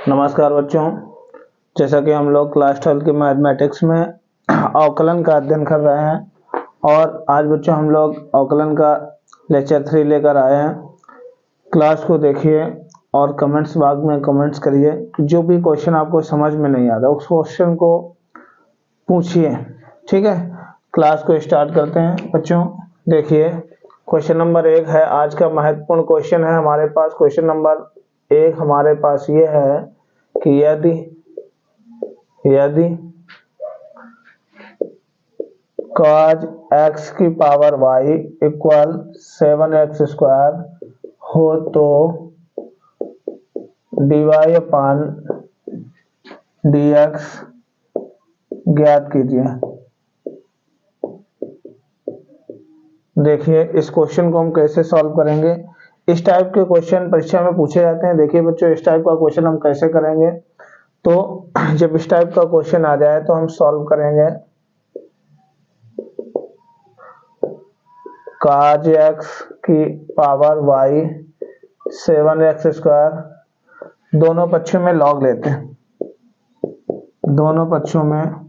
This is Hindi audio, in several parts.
नमस्कार बच्चों, जैसा कि हम लोग क्लास 12 के मैथमेटिक्स में अवकलन का अध्ययन कर रहे हैं और आज बच्चों हम लोग अवकलन का लेक्चर 3 लेकर आए हैं। क्लास को देखिए और कमेंट्स बॉक्स में कमेंट्स करिए। जो भी क्वेश्चन आपको समझ में नहीं आता उस क्वेश्चन को पूछिए, ठीक है। क्लास को स्टार्ट करते हैं बच्चों। देखिए क्वेश्चन नंबर 1 है, आज का महत्वपूर्ण क्वेश्चन है हमारे पास। क्वेश्चन नंबर 1 हमारे पास ये है कि यदि cos x की power y equal 7x square हो तो dy अपान dx ज्ञात कीजिए। देखिए इस क्वेश्चन को हम कैसे सॉल्व करेंगे। इस टाइप के क्वेश्चन परीक्षा में पूछे जाते हैं। देखिए बच्चों, इस टाइप का क्वेश्चन हम कैसे करेंगे, तो जब इस टाइप का क्वेश्चन आ जाए तो हम सॉल्व करेंगे। cos x की पावर y 7x स्क्वायर, दोनों पक्षों में लॉग लेते हैं। दोनों पक्षों में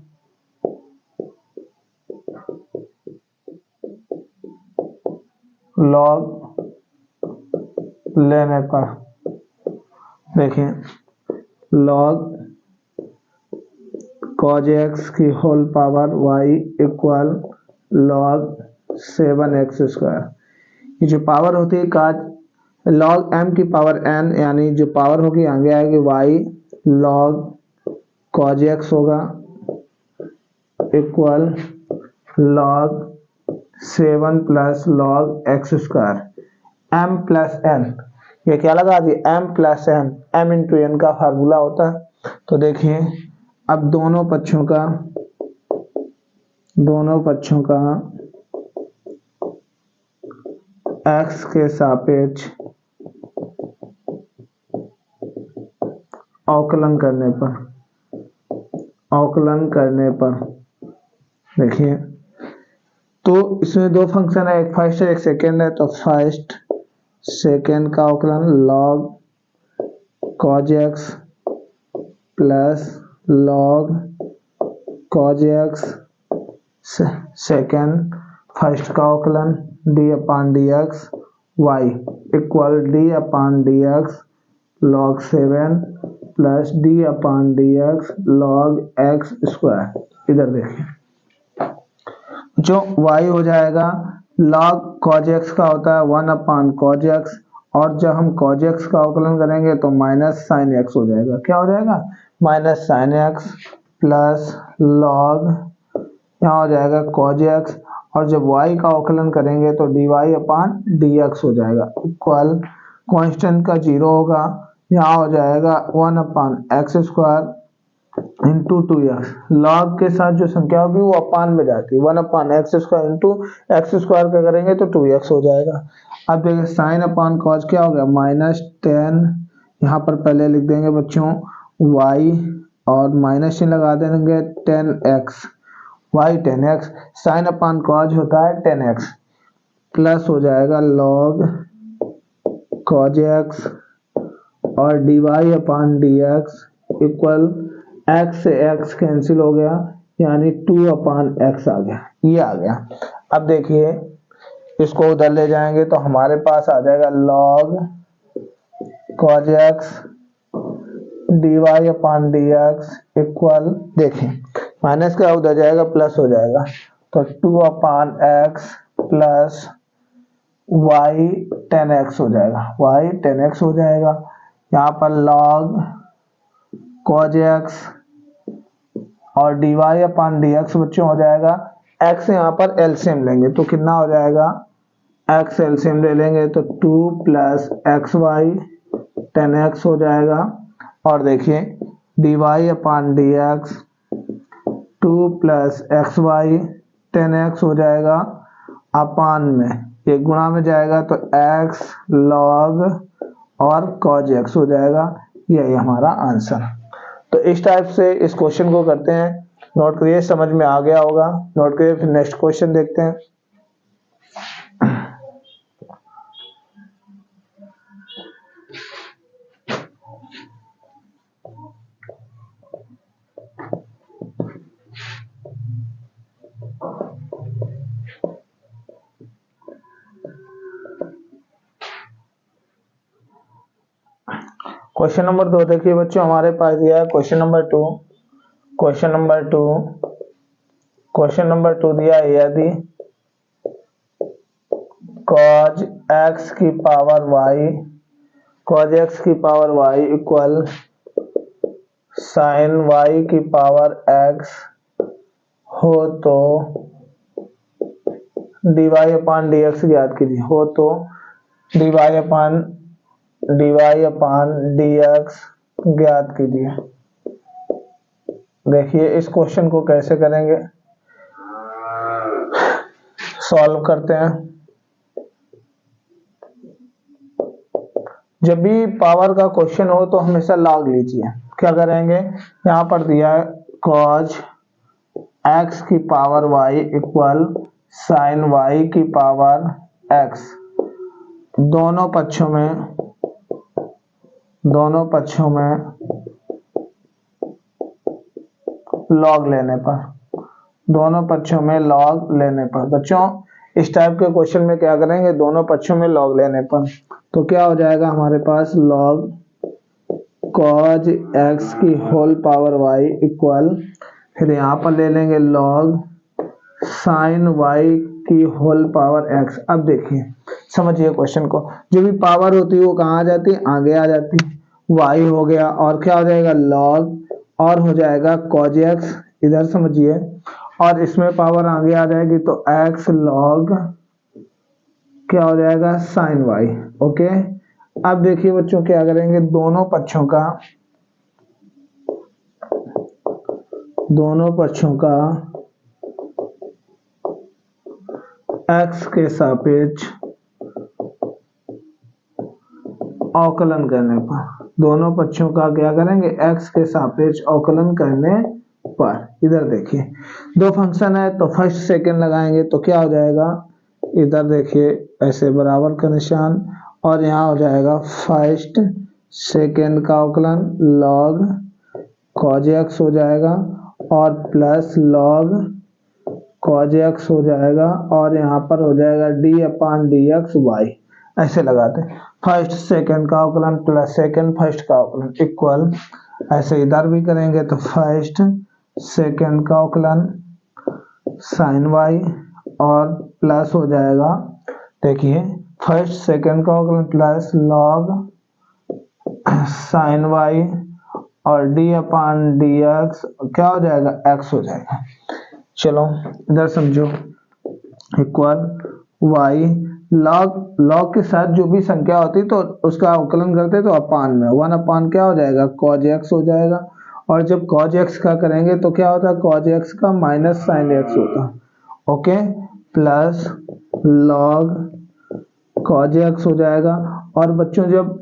लॉग लेने पर देखिए log cos x की whole power y equal log 7x square. ये जो पावर होती है log m की पावर n, यानी जो पावर होगी आगे आएगी y log cos x होगा equal log 7 plus log x square m plus n। ये क्या लगा दी, m plus n, m into n का फार्मूला होता है। तो देखिए अब दोनों पक्षों का x के सापेक्ष अवकलन करने पर देखिए, तो इसमें दो फंक्शन है, एक फर्स्ट है एक सेकेंड है। तो फर्स्ट सेकेंड का अवकलन log cos x plus log cos x second, first का अवकलन d अपान dx y इक्वल d अपान dx log 7 प्लस d अपान dx log x स्क्वायर। इधर देखिए जो y हो जाएगा log cos x का होता है 1 अपान cos x, और जब हम cos x का अवकलन करेंगे तो माइनस sin x हो जाएगा। क्या हो जाएगा, minus sin x plus log यहाँ हो जाएगा cos x, और जब y का अवकलन करेंगे तो dy अपान dx हो जाएगा इक्वल कांस्टेंट का 0 होगा। यहाँ हो जाएगा 1 upon x square into 2x। Log के साथ जो संख्या होगी वो अपान में जाती है। 1 upon x square into x square का करेंगे तो 2x हो जाएगा। अब देखिए साइन अपान कॉज क्या हो गया, माइनस 10, यहाँ पर पहले लिख देंगे बच्चों y और माइनस चिन्ह लगा देंगे 10x, y 10x, साइन अपान कॉज होता है 10x, प्लस हो जाएगा log cos x और dy अपान dx इक्वल x से x कैंसिल हो गया, यानी 2 अपान x आ गया, ये आ गया। अब देखिए इसको उधर ले जाएंगे तो हमारे पास आ जाएगा log cos x dy अपान dx इक्वल, देखिए माइनस का उधर जाएगा प्लस हो जाएगा, तो 2 अपान x प्लस y 10x हो जाएगा, y 10x हो जाएगा। यहाँ पर log cos x और dy अपान dx बच्चों हो जाएगा, x यहाँ पर एलसीएम लेंगे तो कितना हो जाएगा, x एलसीएम ले लेंगे तो 2 प्लस xy 10x हो जाएगा। और देखिए dy अपान dx 2 प्लस xy 10x हो जाएगा, अपान में ये गुणा में जाएगा तो x log और cos x हो जाएगा। यही हमारा आंसर। तो इस टाइप से इस क्वेश्चन को करते हैं। नोट करिए, समझ में आ गया होगा। नोट करिए, फिर नेक्स्ट क्वेश्चन देखते हैं। क्वेश्चन नंबर 2 देखिए बच्चों, हमारे पास दिया है क्वेश्चन नंबर 2। क्वेश्चन नंबर 2 दिया है, यदि cos x की power y equal sin y की पावर x हो तो dy अपान dx ज्ञात कीजिए। हो तो dy अपान dx ज्ञात कीजिए। देखिए इस क्वेश्चन को कैसे करेंगे, सॉल्व करते हैं। जब भी पावर का क्वेश्चन हो तो हमेशा लॉग लीजिए। क्या करेंगे, यहाँ पर दिया है cos x की power y equal sin y की पावर x। दोनों पक्षों में लॉग लेने पर बच्चों इस टाइप के क्वेश्चन में क्या करेंगे, दोनों पक्षों में लॉग लेने पर तो क्या हो जाएगा हमारे पास log cos x की होल पावर y इक्वल, फिर यहाँ पर ले लेंगे log sin y की होल पावर x। अब देखिए समझिए क्वेश्चन को, जो भी पावर होती है वो कहाँ आ जाती है, आगे आ जाती है। y हो गया और क्या हो जाएगा log और हो जाएगा cos x, इधर समझिए, और इसमें पावर आगे आ जाएगी तो x log क्या हो जाएगा sin y। ओके, अब देखिए बच्चों क्या करेंगे, दोनों पक्षों का x के सापेक्ष अवकलन करने पर, दोनों पक्षों का क्या करेंगे, x के सापेक्ष अवकलन करने पर। इधर देखिए दो फंक्शन है तो फर्स्ट सेकंड लगाएंगे तो क्या हो जाएगा, इधर देखिए ऐसे बराबर का निशान और यहाँ हो जाएगा फर्स्ट सेकंड का अवकलन log cos x हो जाएगा और प्लस log cos x हो जाएगा और यहाँ पर हो जाएगा d अपान dx y। ऐसे लगाते हैं, फर्स्ट सेकंड का अवकलन प्लस सेकंड फर्स्ट का अवकलन इक्वल, ऐसे इधर भी करेंगे तो फर्स्ट सेकंड का अवकलन sin y और प्लस हो जाएगा, देखिए फर्स्ट सेकंड का अवकलन प्लस log sin y और d अपान dx क्या हो जाएगा, x हो जाएगा। चलो इधर समझो, इक्वल y log के साथ जो भी संख्या होती तो उसका अवकलन करते तो अपान में 1 अपान क्या हो जाएगा, cos x हो जाएगा। और जब cos x का करेंगे तो क्या होता है, cos x का माइनस sin x होता है। Okay, plus log cos x हो जाएगा। और बच्चों जब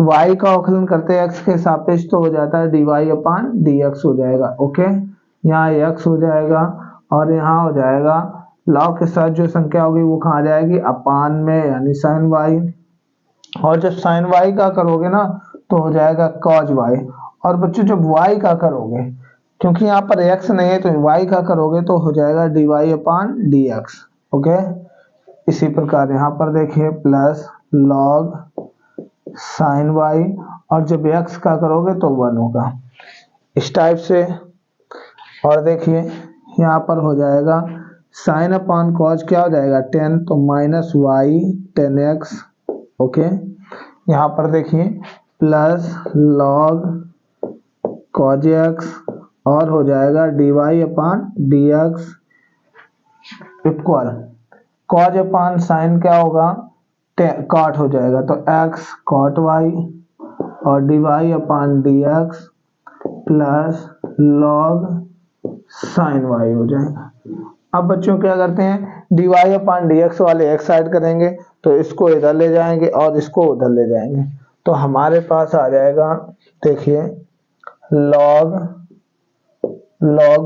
y का अवकलन करते हैं x के सापेक्ष तो हो जाता है dy अपान dx हो जाएगा। ओके, यहाँ x हो जाएगा और यहाँ हो जाएगा log के साथ जो संख्या होगी वो कहाँ जाएगी, अपान में, यानी sin y। और जब sin y का करोगे ना तो हो जाएगा cos y। और बच्चों जब y का करोगे, क्योंकि यहाँ पर x नहीं है तो y का करोगे तो हो जाएगा dy अपान dx। ओके, इसी प्रकार यहाँ पर देखिए प्लस log sin y और जब x का करोगे तो 1 होगा, इस टाइप से। और देखिए यहाँ पर हो जाएगा sin अपान cos क्या हो जाएगा 10 तो माइनस y 10x। ओके, यहाँ पर देखिए प्लस log cos x और हो जाएगा dy अपान dx इक्वल cos अपान sin क्या होगा, cot हो जाएगा तो x cot y और dy अपान dx plus log sin y हो जाएगा। अब बच्चों क्या करते हैं, dy अपान dx वाले एक साइड करेंगे तो इसको इधर ले जाएंगे और इसको उधर ले जाएंगे तो हमारे पास आ जाएगा, देखिए log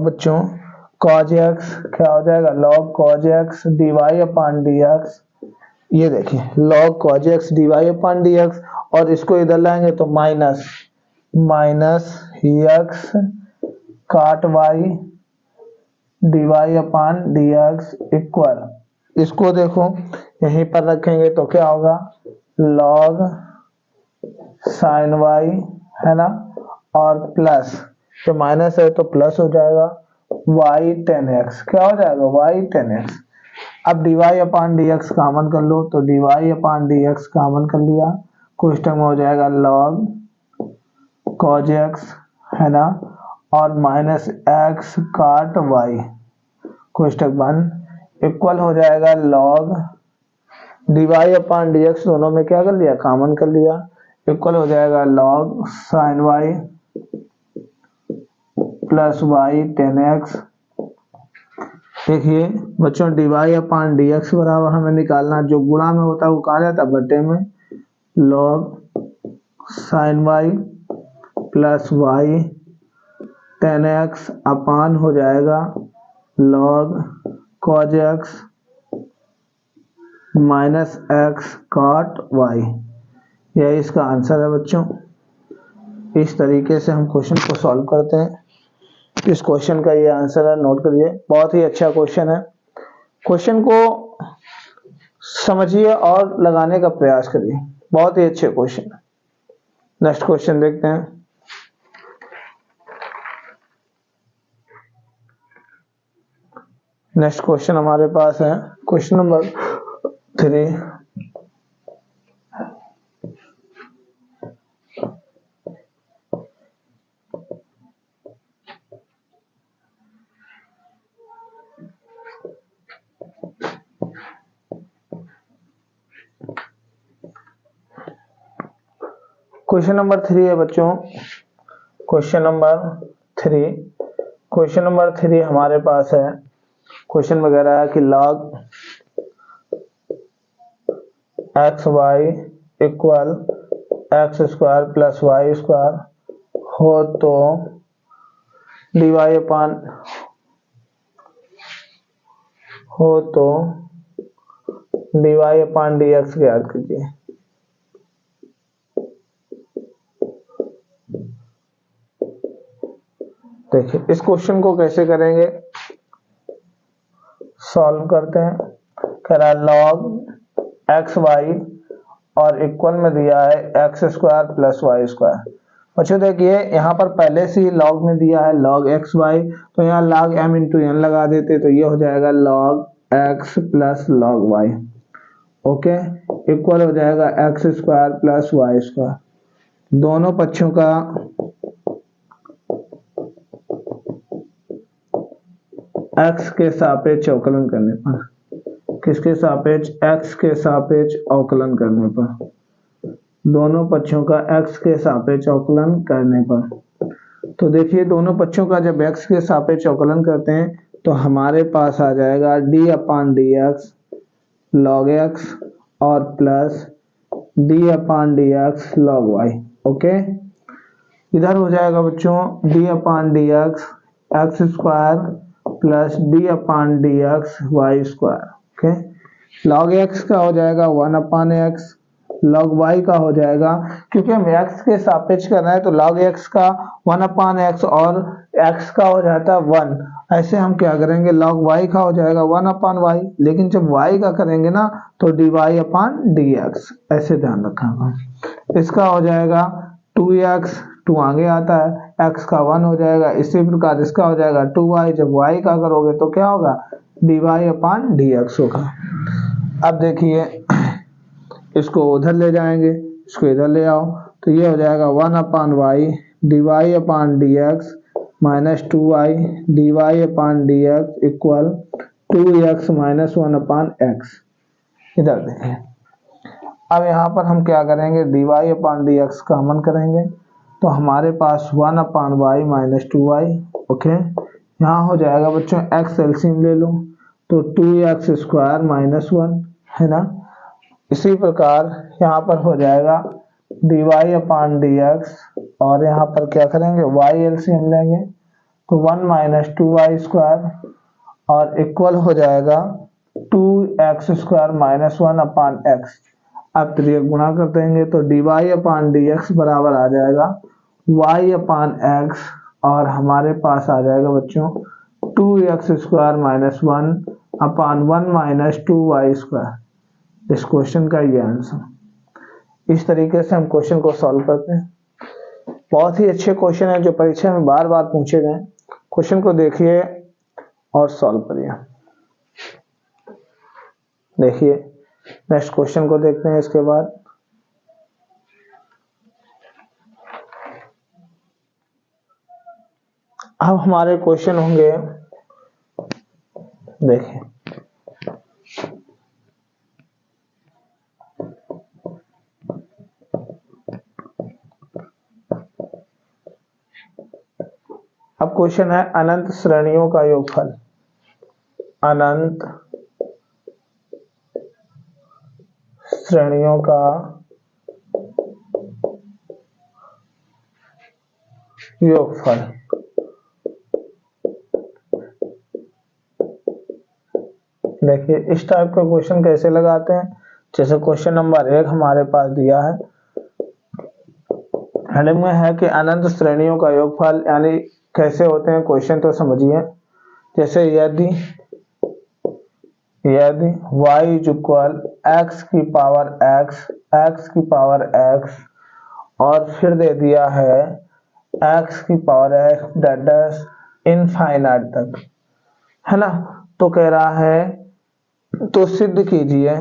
बच्चों cos x क्या हो जाएगा, log cos x dy अपान dx। ये देखिए log cos x dy अपान dx और इसको इधर लाएंगे तो minus x cot y dy अपान dx इक्वल, इसको देखो यहीं पर रखेंगे तो क्या होगा, log साइन वाई, है ना, और प्लस, तो माइनस है तो प्लस हो जाएगा वाई टेन एक्स, क्या हो जाएगा वाई टेन एक्स। अब D y upon d x common कर लो, तो d y upon d x common कर लिया, कोष्टक में हो जाएगा लॉग कॉज एक्स, है ना, और माइनस एक्स काट वाई, कोष्टक बंद, इक्वल हो जाएगा log D y upon d x, दोनों में क्या कर लिया कॉमन कर लिया, इक्वल हो जाएगा log sine y plus y tan x. देखिए बच्चों d y upon d x बराबर हमें निकालना, जो गुणा में होता है वो कहा जाता है बटे में, log sine y plus y tan x upon हो जाएगा log cos x minus x cot y. यह इसका आंसर है बच्चों। इस तरीके से हम क्वेश्चन को सॉल्व करते हैं। इस क्वेश्चन का ये आंसर है, नोट करिए, बहुत ही अच्छा क्वेश्चन है। क्वेश्चन को समझिए और लगाने का प्रयास करिए, बहुत ही अच्छे क्वेश्चन है। नेक्स्ट क्वेश्चन देखते हैं। नेक्स्ट क्वेश्चन हमारे पास है क्वेश्चन नंबर 3। क्वेश्चन नंबर 3 है बच्चों, क्वेश्चन नंबर 3। क्वेश्चन नंबर 3 हमारे पास है, क्वेश्चन वगैरह है कि log x y equal x square plus y square हो तो d y upon d x ज्ञात कीजिए। देखिए इस क्वेश्चन को कैसे करेंगे, सॉल्व करते हैं। कह रहा है लॉग एक्स वाई और इक्वल में दिया है x square plus y square. बच्चों देखिए यहाँ पर पहले से ही लॉग में दिया है लॉग एक्स वाई, तो यहाँ लॉग एम इंटू एन लगा देते, तो ये हो जाएगा log x plus log y. Okay, equal हो जाएगा x square plus y square. दोनों पक्षों का एक्स के सापेक्ष अवकलन करने पर, किसके सापेक्ष, एक्स के सापेक्ष अवकलन करने पर, दोनों पक्षों का एक्स के सापेक्ष अवकलन करने पर, तो देखिए दोनों पक्षों का जब एक्स के सापेक्ष अवकलन करते हैं तो हमारे पास आ जाएगा d upon d x log x और plus d upon d x log y. Okay, इधर हो जाएगा बच्चों d upon d x square plus d upon d x y square. Okay, log x का हो जाएगा 1 अपान एक्स, लॉग वाई का हो जाएगा, क्योंकि हम एक्स के सापेक्ष कर रहे हैं तो लॉग एक्स का 1 अपान एक्स और एक्स का हो जाता है 1, ऐसे हम क्या करेंगे लॉग वाई का हो जाएगा 1 अपान वाई, लेकिन जब वाई का करेंगे ना तो d y upon d x, ऐसे ध्यान रखना। इसका हो जाएगा 2x, 2 आगे आता है, x का 1 हो जाएगा, इसी प्रकार इसका हो जाएगा 2y, जब y का करोगे तो क्या होगा D y upon d x होगा। अब देखिए इसको उधर ले जाएंगे, इसको इधर ले आओ, तो ये हो जाएगा 1 upon y d y upon d x minus 2y d y upon d x equal 2x minus 1 upon x. इधर देखिए, अब यहाँ पर हम क्या करेंगे d y upon d x common करेंगे, तो हमारे पास 1 upon y minus 2y। Okay, यहाँ हो जाएगा बच्चों x एलसीएम ले लो तो 2x स्क्वायर माइनस 1, है ना। इसी प्रकार यहाँ पर हो जाएगा d y upon d x, और यहाँ पर क्या करेंगे y एलसीएम लेंगे तो 1 माइनस 2y स्क्वायर और इक्वल हो जाएगा 2x square minus 1 upon x. अब त्रिक गुणा कर देंगे तो d y upon d x बराबर आ जाएगा y अपान एक्स, और हमारे पास आ जाएगा बच्चों 2x स्क्वायर माइनस 1 अपान 1 माइनस 2y स्क्वायर। इस क्वेश्चन का ये आंसर। इस तरीके से हम क्वेश्चन को सॉल्व करते हैं। बहुत ही अच्छे क्वेश्चन है जो परीक्षा में बार बार पूछे गए। क्वेश्चन को देखिए और सॉल्व करिए। देखिए नेक्स्ट क्वेश्चन को देखते हैं। इसके बाद अब हमारे क्वेश्चन होंगे, देखिए अब क्वेश्चन है अनंत श्रेणियों का योगफल। अनंत श्रेणियों का योगफल। देखिए इस टाइप का क्वेश्चन कैसे लगाते हैं। जैसे क्वेश्चन नंबर 1 हमारे पास दिया है, हेडिंग में है कि अनंत श्रेणियों का योगफल, यानी कैसे होते हैं क्वेश्चन तो समझिए। जैसे यदि y इज इक्वल x की पावर x की पावर x और फिर दे दिया है x की पावर x डेट इनफाइनाइट तक, है ना। तो कह रहा है तो सिद्ध कीजिए,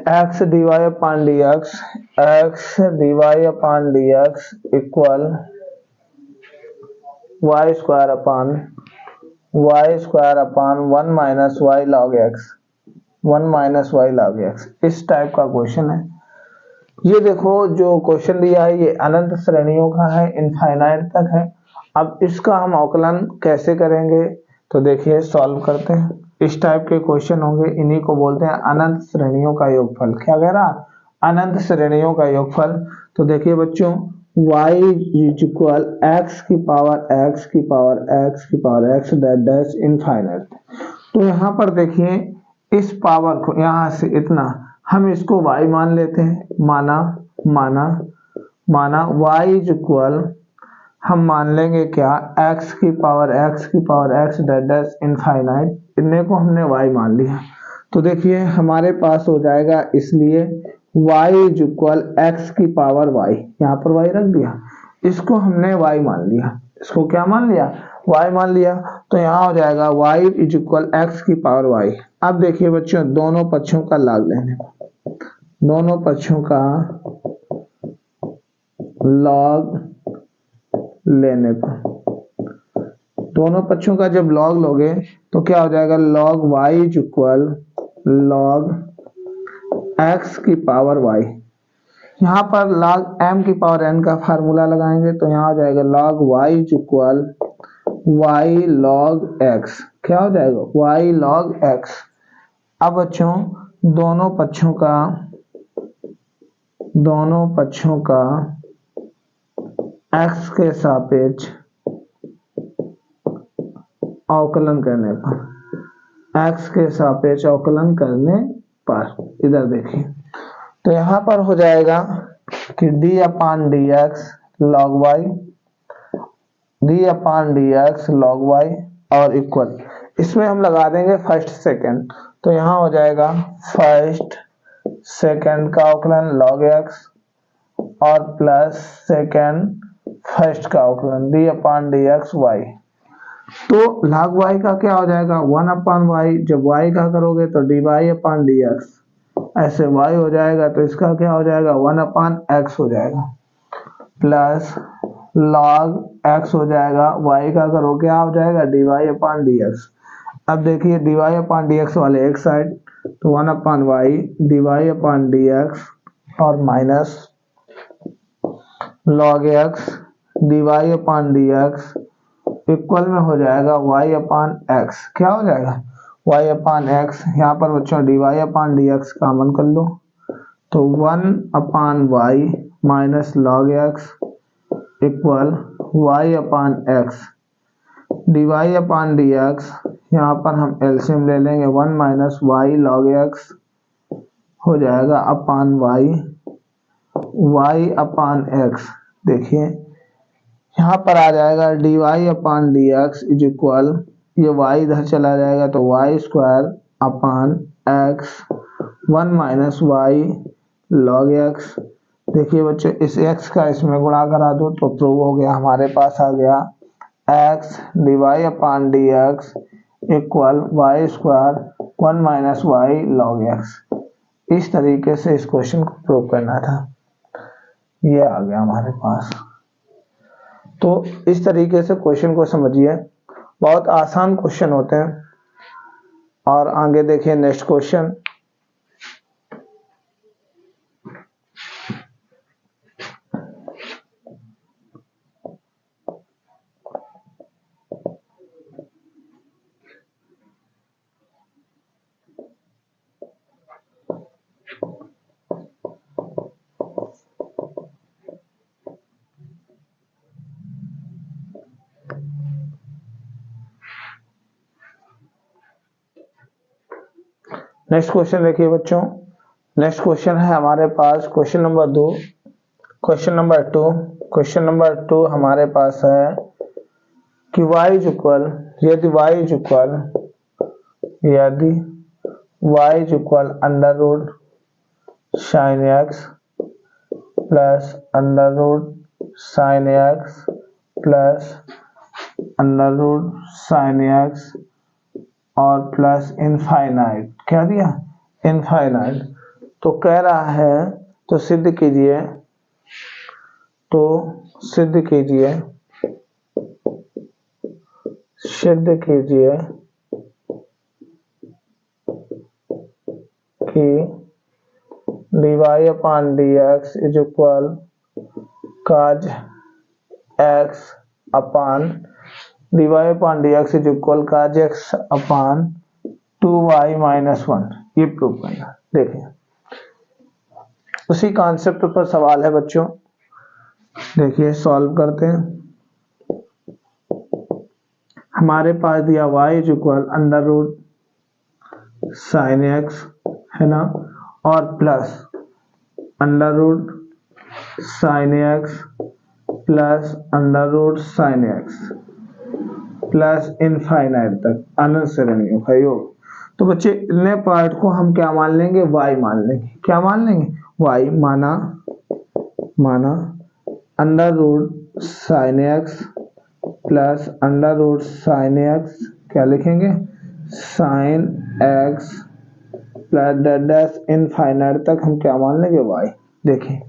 x dy upon dx equal y square upon 1 minus y log x, इस टाइप का क्वेश्चन है। ये देखो जो क्वेश्चन दिया है ये अनंत श्रेणियों का है, इनफाइनाइट तक है। अब इसका हम अवकलन कैसे करेंगे तो देखिए सॉल्व करते हैं। इस टाइप के क्वेश्चन होंगे, इन्हीं को बोलते हैं अनंत श्रेणियों का योगफल। क्या कह रहा, अनंत श्रेणियों का योगफल। तो देखिए बच्चों y इज इक्वल x की पावर x डैश इनफाइनाइट। तो यहाँ पर देखिए इस पावर को यहाँ से इतना हम इसको y मान लेते हैं। माना y इज इक्वल हम मान लेंगे क्या, x की पावर x डैश इनफाइनाइट, इतने को हमने y मान लिया। तो देखिए हमारे पास हो जाएगा, इसलिए y इज इक्वल x की पावर y, यहाँ पर y रख दिया, इसको हमने y मान लिया। इसको क्या मान लिया, y मान लिया। तो यहाँ हो जाएगा y इज इक्वल x की पावर y। अब देखिए बच्चों दोनों पक्षों का लॉग लेने को, दोनों पक्षों का लॉग लेने पर, दोनों पक्षों का जब लॉग लोगे तो क्या हो जाएगा, log y is equal log x की पावर y। यहाँ पर log m की पावर n का फार्मूला लगाएंगे तो यहाँ हो जाएगा log y is equal y log x। क्या हो जाएगा, y log x। अब बच्चों दोनों पक्षों का x के सापेक्ष अवकलन करने पर, x के सापेक्ष अवकलन करने पर, इधर देखिए तो यहाँ पर हो जाएगा कि d अपान dx log y और इक्वल, इसमें हम लगा देंगे फर्स्ट सेकंड। तो यहाँ हो जाएगा फर्स्ट सेकंड का अवकलन log x और प्लस सेकंड फर्स्ट का अवकलन d अपान dx y। तो log y का क्या हो जाएगा, 1 अपान y, जब y का करोगे तो dy अपान dx, ऐसे y हो जाएगा तो इसका क्या हो जाएगा 1 अपान x हो जाएगा, प्लस log x हो जाएगा, y का करो क्या हो जाएगा dy अपान dx। अब देखिए dy अपान dx वाले एक साइड, तो 1 अपान y dy अपान dx और माइनस log x dy अपान dx इक्वल में हो जाएगा y अपान x। क्या हो जाएगा, y अपान x। यहाँ पर बच्चों dy अपान dx कॉमन कर लो तो 1 अपान y minus log x equal y अपान x, dy अपान dx। यहाँ पर हम एलसीएम ले लेंगे, 1 माइनस y log x हो जाएगा अपान y अपान x। देखिए यहाँ पर आ जाएगा d y upon d x is equal, ये y इधर चला जाएगा तो y square upon x 1 minus y log x. देखिए बच्चों इस x का इसमें गुणा करा दो तो प्रूव हो गया, हमारे पास आ गया x d y upon d x equal y square 1 minus y log x. इस तरीके से इस क्वेश्चन को प्रूव करना था, ये आ गया हमारे पास। तो इस तरीके से क्वेश्चन को समझिए, बहुत आसान क्वेश्चन होते हैं। और आगे देखिए नेक्स्ट क्वेश्चन। नेक्स्ट क्वेश्चन देखिए बच्चों, नेक्स्ट क्वेश्चन है हमारे पास question number 2, question number 2। Question number 2 हमारे पास है कि y इज इक्वल, यदि y is equal under root sine x plus under root sine x plus under root sine x और प्लस इनफाइनाइट, क्या दिया इनफाइनाइट। तो कह रहा है तो सिद्ध कीजिए, तो सिद्ध कीजिए कि d y upon d x is equal cos x upon d y upon d x is equal cos x upon 2y minus 1, ये प्रूव करना। देखिए उसी कॉन्सेप्ट पर सवाल है बच्चों, देखिए सॉल्व करते हैं। हमारे पास दिया y is equal under root sine x है ना, और plus under root sine x plus under root sine x plus infinite तक अनंत श्रेणियों का योग। तो बच्चे इतने पार्ट को हम क्या मान लेंगे, y मान लेंगे। क्या मान लेंगे, y माना under root sine x plus under root sine x, क्या लिखेंगे sine x plus dash infinite तक हम क्या मान लेंगे y। देखिए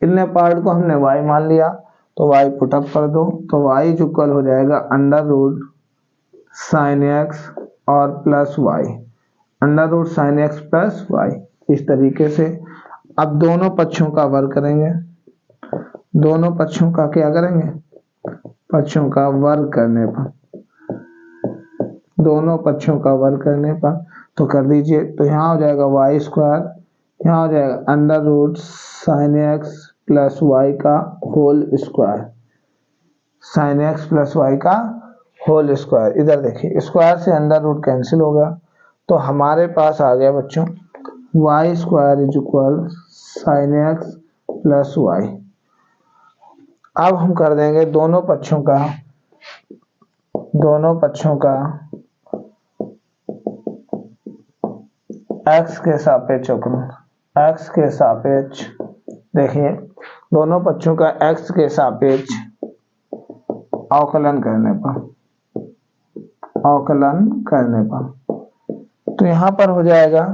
इतने पार्ट को हमने y मान लिया तो y पुटअप कर दो, तो y इक्वल हो जाएगा अंडर रूट साइन एक्स और plus y, under root sine x plus y. इस तरीके से अब दोनों पक्षों का वर्ग करेंगे, दोनों पक्षों का क्या करेंगे, पक्षों का वर्ग करने पर, दोनों पक्षों का वर्ग करने पर तो कर दीजिए। तो यहाँ हो जाएगा वाई स्क्वायर, यहाँ हो जाएगा under root sine x plus y का whole square, sine x plus y का होल स्क्वायर। इधर देखिए स्क्वायर से अंडर रूट कैंसिल हो गया, तो हमारे पास आ गया बच्चों y square is equal sine x plus y. अब हम कर देंगे दोनों पक्षों का x के सापेक्ष अवकलन, x के सापेक्ष। देखिए दोनों पक्षों का x के सापेक्ष अवकलन करने पर तो यहाँ पर हो जाएगा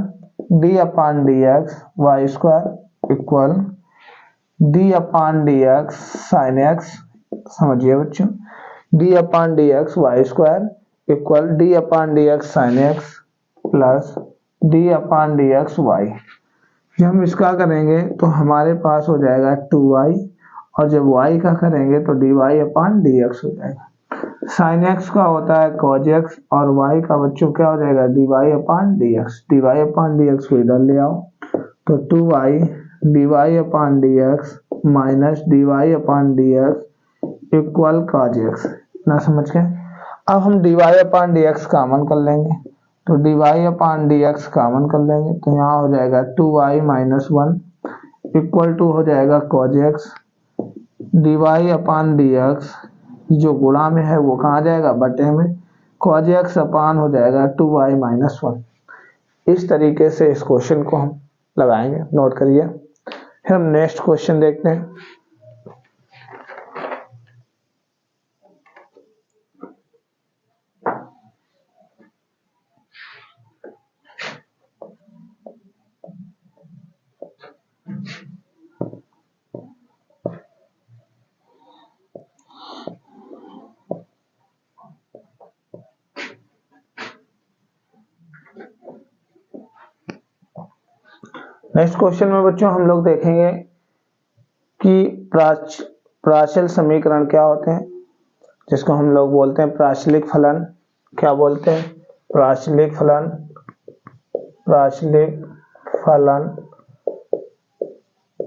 d upon d x y square equal d upon d x sine x, समझिए बच्चों d upon d x y square equal d upon d x sine x plus d upon d x y. जब हम इसका करेंगे तो हमारे पास हो जाएगा 2y, और जब y का करेंगे तो dy अपान डी एक्स हो जाएगा। साइन एक्स का होता है cos x और y का बच्चों क्या हो जाएगा dy upon d x. dy upon d x को इधर ले आओ तो 2y dy upon d x minus dy upon d x equal cos x। ना समझ के अब हम dy upon d x common कर लेंगे, तो dy upon d x common कर लेंगे तो यहाँ हो जाएगा 2y माइनस 1 इक्वल टू हो जाएगा cos x dy upon d x जो गुणा में है वो कहाँ जाएगा, बटे में, cos x अपान हो जाएगा 2y माइनस 1। इस तरीके से इस क्वेश्चन को हम लगाएंगे, नोट करिए। फिर हम नेक्स्ट क्वेश्चन देखते हैं। नेक्स्ट क्वेश्चन में बच्चों हम लोग देखेंगे कि प्राचल समीकरण क्या होते हैं, जिसको हम लोग बोलते हैं प्राचलिक फलन। क्या बोलते हैं, प्राचलिक फलन। प्राचलिक फलन,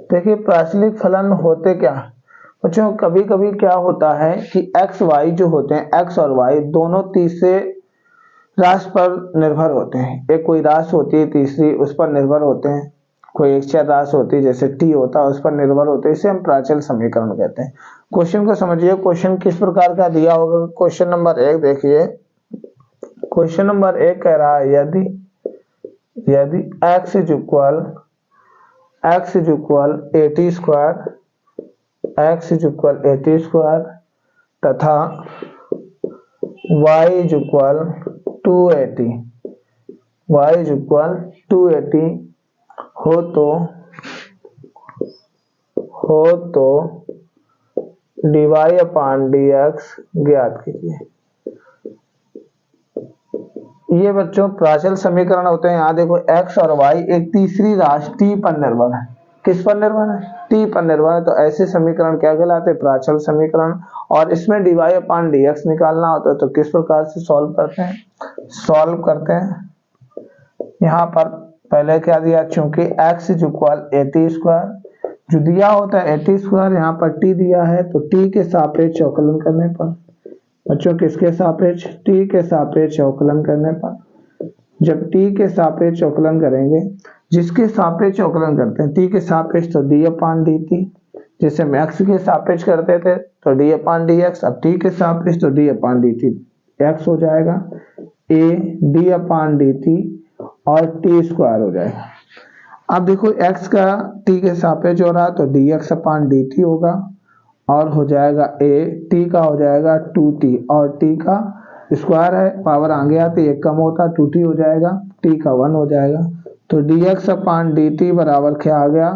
देखिए प्राचलिक फलन होते क्या बच्चों, कभी कभी क्या होता है कि एक्स वाई जो होते हैं, एक्स और वाई दोनों तीसरे राशि पर निर्भर होते हैं। एक कोई राशि होती है तीसरी, उस पर निर्भर होते हैं। कोई एक चर राशि होती है जैसे टी होता है, उस पर निर्भर होते हैं। इसे हम प्राचल समीकरण कहते हैं। क्वेश्चन को समझिए, क्वेश्चन किस प्रकार का दिया होगा। क्वेश्चन नंबर 1 देखिए, क्वेश्चन नंबर 1 कह रहा है यदि x is equal eighty square तथा y इज इक्वल 280 हो तो dy अपान dx ज्ञात कीजिए। ये बच्चों प्राचल समीकरण होते हैं। यहाँ देखो x और y एक तीसरी राशि t पर निर्भर है। किस पर निर्भर है, t पर निर्भर है। तो ऐसे समीकरण क्या कहलाते हैं, प्राचल समीकरण। और इसमें dy अपान dx निकालना होता है। तो किस प्रकार से सॉल्व करते हैं, यहाँ पर पहले क्या दिया, चूंकि x इज इक्वल 80 स्क्वायर, जो दिया होता है 80 स्क्वायर, यहाँ पर t दिया है, तो t के सापेक्ष अवकलन करने पर बच्चों, किसके सापेक्ष, t के सापेक्ष अवकलन करने पर, जब t के सापेक्ष अवकलन करेंगे, जिसके सापेक्ष अवकलन करते हैं t के सापेक्ष, तो d अपान dt, जैसे हम x के सापेक्ष करते थे तो d अपान dx, अब t के सापेक्ष तो d अपान dt, x हो जाएगा a d अपान dt और t स्क्वायर हो जाएगा। अब देखो x का t के सापेक्ष हो रहा तो dx अपान dt होगा और हो जाएगा a, t का हो जाएगा 2t और t का स्क्वायर है, पावर आगे आते एक कम होता 2t हो जाएगा, t का 1 हो जाएगा। तो dx अपान dt बराबर क्या आ गया,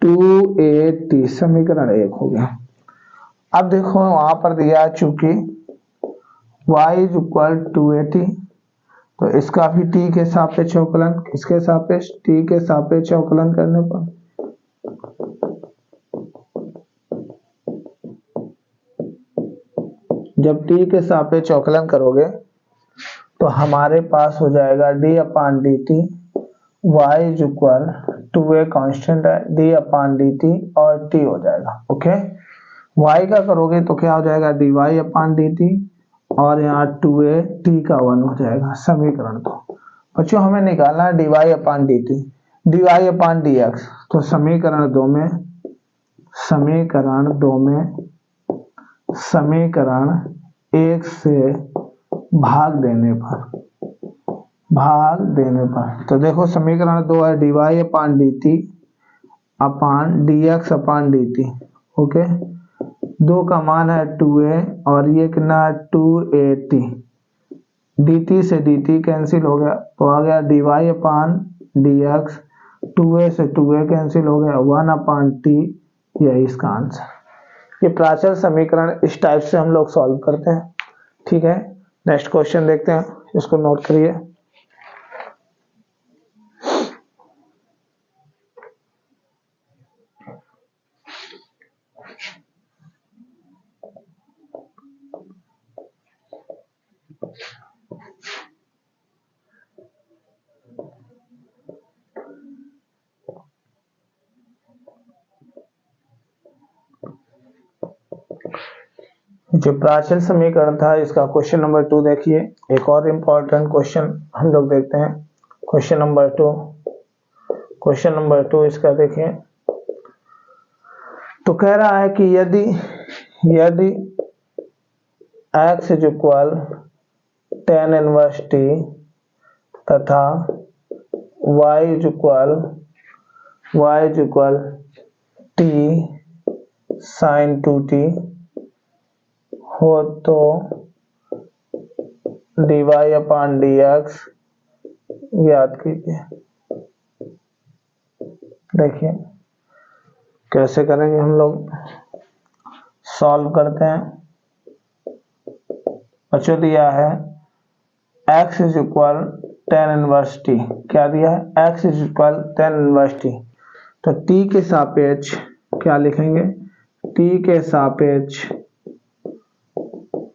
2at, समीकरण 1 हो गया। अब देखो वहां पर दिया चूंकि y इज इक्वल 280, तो इसका भी t के सापेक्ष अवकलन, किसके सापेक्ष, t के सापेक्ष अवकलन करने पर जब t के सापेक्ष अवकलन करोगे तो हमारे पास हो जाएगा d upon dt, y is equal 2a constant है, d अपान dt और t हो जाएगा। ओके, y का करोगे तो क्या हो जाएगा, dy अपान dt और यहाँ 2a t का 1 हो जाएगा। समीकरण तो बच्चों हमें निकालना है dy अपान dt, dy अपान dx। तो समीकरण 2 समीकरण 1 से भाग देने पर तो देखो समीकरण 2 है dy अपान dt अपान dx अपान dt। ओके, 2 का मान है 2a और ये कितना है 2at, dt से dt कैंसिल हो गया तो आ गया dy अपान dx, 2a से 2a कैंसिल हो गया, 1 अपान t, यही इसका आंसर। ये प्राचल समीकरण इस टाइप से हम लोग सॉल्व करते हैं। ठीक है, नेक्स्ट क्वेश्चन देखते हैं, इसको नोट करिए। जो प्राचल समीकरण था इसका क्वेश्चन नंबर 2 देखिए। एक और इम्पोर्टेंट क्वेश्चन हम लोग देखते हैं, क्वेश्चन नंबर 2 इसका देखिए। तो कह रहा है कि यदि x is equal tan inverse t तथा y is equal t sin 2t हो तो dy अपॉन dx याद कीजिए। देखिए कैसे करेंगे हम लोग, सॉल्व करते हैं। बच्चों दिया है x is equal tan inverse t, क्या दिया है, x is equal tan inverse t, तो t के सापेक्ष क्या लिखेंगे, t के सापेक्ष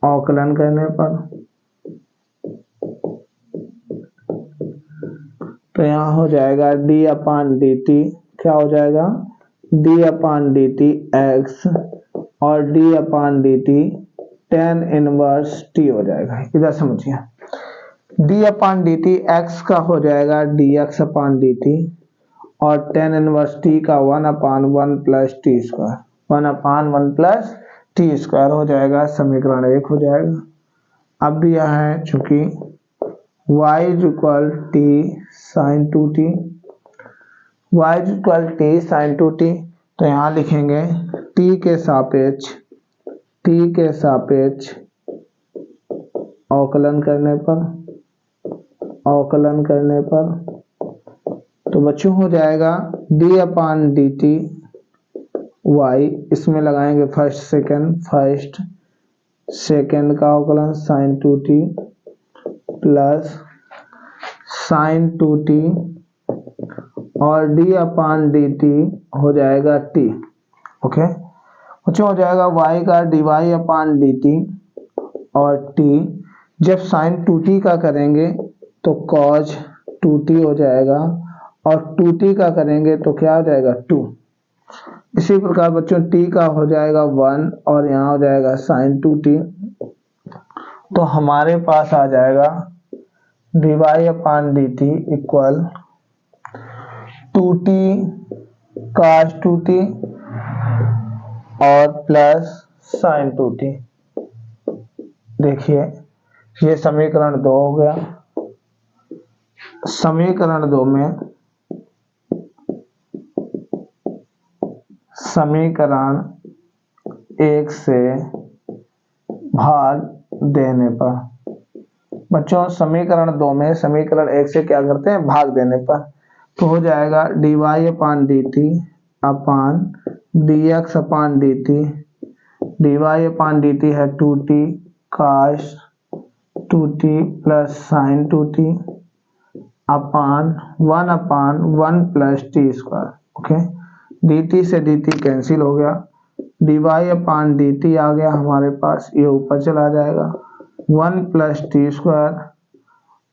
अवकलन करने पर, तो यहाँ हो जाएगा d अपान dt, क्या हो जाएगा d अपान dt x और d अपान dt tan इनवर्स t हो जाएगा। इधर समझिए, d अपान dt x का हो जाएगा dx अपान dt और tan इनवर्स t का 1 अपान 1 प्लस टी स्क्वायर, 1 अपान 1 प्लस टी स्क्वायर हो जाएगा, समीकरण 1 हो जाएगा। अब दिया है चूंकि y is equal t sine 2t, y is equal t sine 2t, तो यहाँ लिखेंगे t के सापेक्ष अवकलन करने पर तो बच्चों हो जाएगा d अपान dt y, इसमें लगाएंगे फर्स्ट सेकंड का अवकलन sign 2t plus sign 2t और d अपान dt हो जाएगा t। ओके बच्चों हो जाएगा y का dy अपान dt और t, जब साइन 2t का करेंगे तो cos 2t हो जाएगा और 2t का करेंगे तो क्या हो जाएगा 2। इसी प्रकार बच्चों t का हो जाएगा 1 और यहाँ हो जाएगा साइन 2t, तो हमारे पास आ जाएगा dy अपान dt equal 2t cos 2t और प्लस साइन 2t। देखिए ये समीकरण 2 हो गया। समीकरण 2 में समीकरण 1 से भाग देने पर, बच्चों समीकरण 2 में समीकरण 1 से क्या करते हैं, भाग देने पर, तो हो जाएगा dy अपान dt अपान dx अपान dt, dy अपान dt है 2t cos 2t plus sign 2t अपान 1 plus T square. Okay dt से dt कैंसिल हो गया, dy अपान dt आ गया हमारे पास, ये ऊपर चला जाएगा 1 प्लस टी स्क्वायर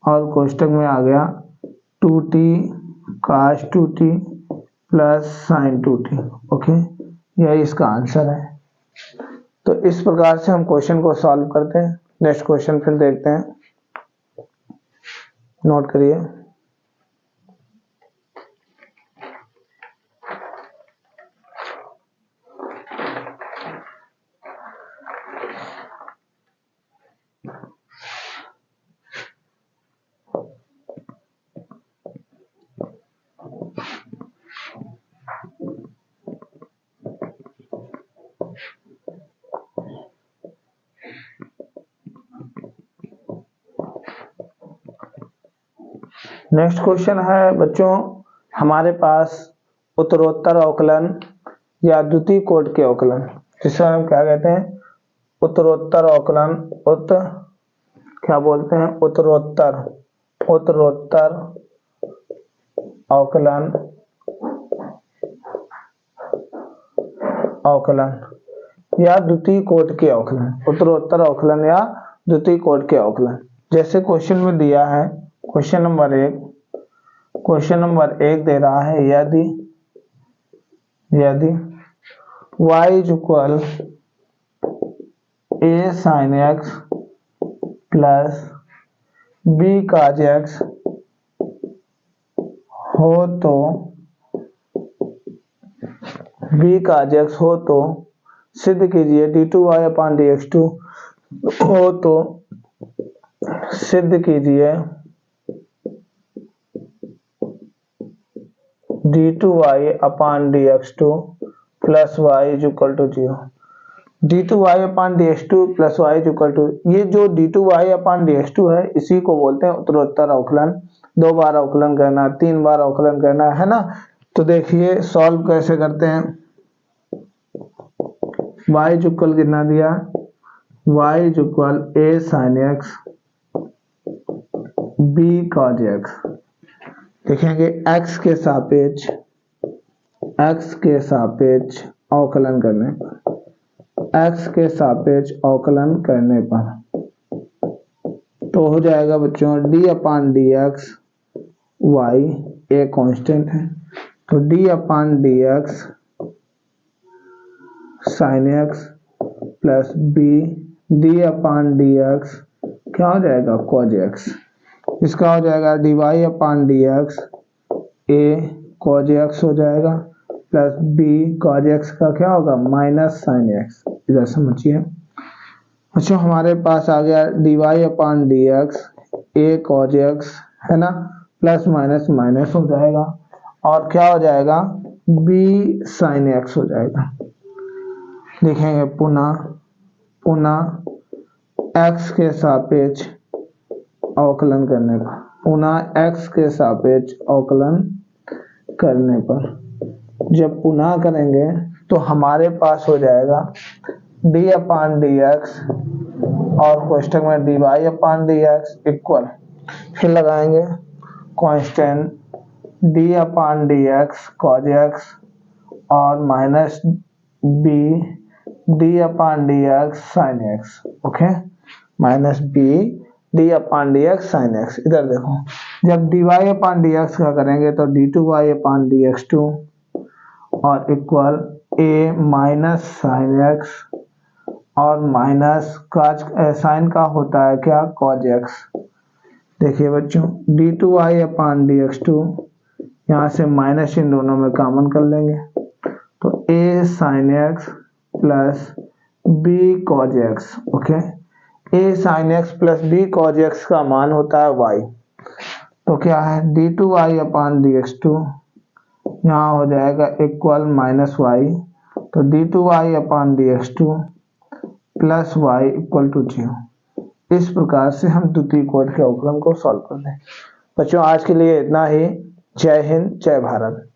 और कोष्टक में आ गया 2t cos 2t plus sign 2t। Okay यही इसका आंसर है। तो इस प्रकार से हम क्वेश्चन को सॉल्व करते हैं। नेक्स्ट क्वेश्चन फिर देखते हैं, नोट करिए। नेक्स्ट क्वेश्चन है बच्चों हमारे पास उत्तरोत्तर अवकलन या द्वितीय कोटि के अवकलन, जिसे हम क्या कहते हैं, उत्तरोत्तर अवकलन, क्या बोलते हैं, उत्तरोत्तर अवकलन या द्वितीय कोटि के अवकलन, उत्तरोत्तर अवकलन या द्वितीय कोटि के अवकलन। जैसे क्वेश्चन में दिया है, क्वेश्चन नंबर 1 दे रहा है, यदि y is equal a sin x plus b cos x हो तो सिद्ध कीजिए d2y अपान dx2 हो तो सिद्ध कीजिए d2y upon dx2 plus y is equal to 0। d2y upon dx2 plus y is equal to, ये जो d2y अपान dx2 है इसी को बोलते हैं उत्तरोत्तर अवकलन। 2 बार अवकलन करना, 3 बार अवकलन करना है ना। तो देखिए सॉल्व कैसे करते हैं। y इज इक्वल कितना दिया, y is equal a sin x b cos x। देखेंगे x के सापेक्ष अवकलन करने पर, x के सापेक्ष अवकलन करने पर तो हो जाएगा बच्चों d upon d x, y a constant है, तो d upon d x sine x plus b d upon d x क्या हो जाएगा कॉज एक्स। इसका हो जाएगा d y upon d x a cos x हो जाएगा प्लस बी कॉज एक्स का क्या होगा माइनस साइन एक्स। इधर समझिए बच्चों हमारे पास आ गया D y upon d x a cos x है ना, प्लस माइनस माइनस हो जाएगा और क्या हो जाएगा बी साइन एक्स हो जाएगा। देखेंगे पुनः x के सापेक्ष अवकलन करने पर, x के सापेक्ष अवकलन करने पर जब पुनः करेंगे तो हमारे पास हो जाएगा d अपान डी एक्स और कोष्टक में d y upon d x equal, फिर लगाएंगे constant d upon d x cos x और minus b d upon d x sine x. Okay, minus b d upon d x sine x. इधर देखो जब d y upon d x का करेंगे तो d two y upon d x two और equal a minus sine x और माइनस काज साइन का होता है क्या कॉज एक्स। देखिए बच्चों d two y upon d x two, यहाँ से माइनस इन दोनों में कॉमन कर लेंगे तो a sine x plus b cos x. Okay, a sine x plus b cos x का मान होता है y, तो क्या है d two y upon d x two, यहाँ हो जाएगा इक्वल माइनस वाई, तो d two y upon d x two plus y equal to 0। इस प्रकार से हम द्वितीय कोटि के अवकलन को सॉल्व कर लें। बच्चों आज के लिए इतना ही। जय हिंद, जय भारत।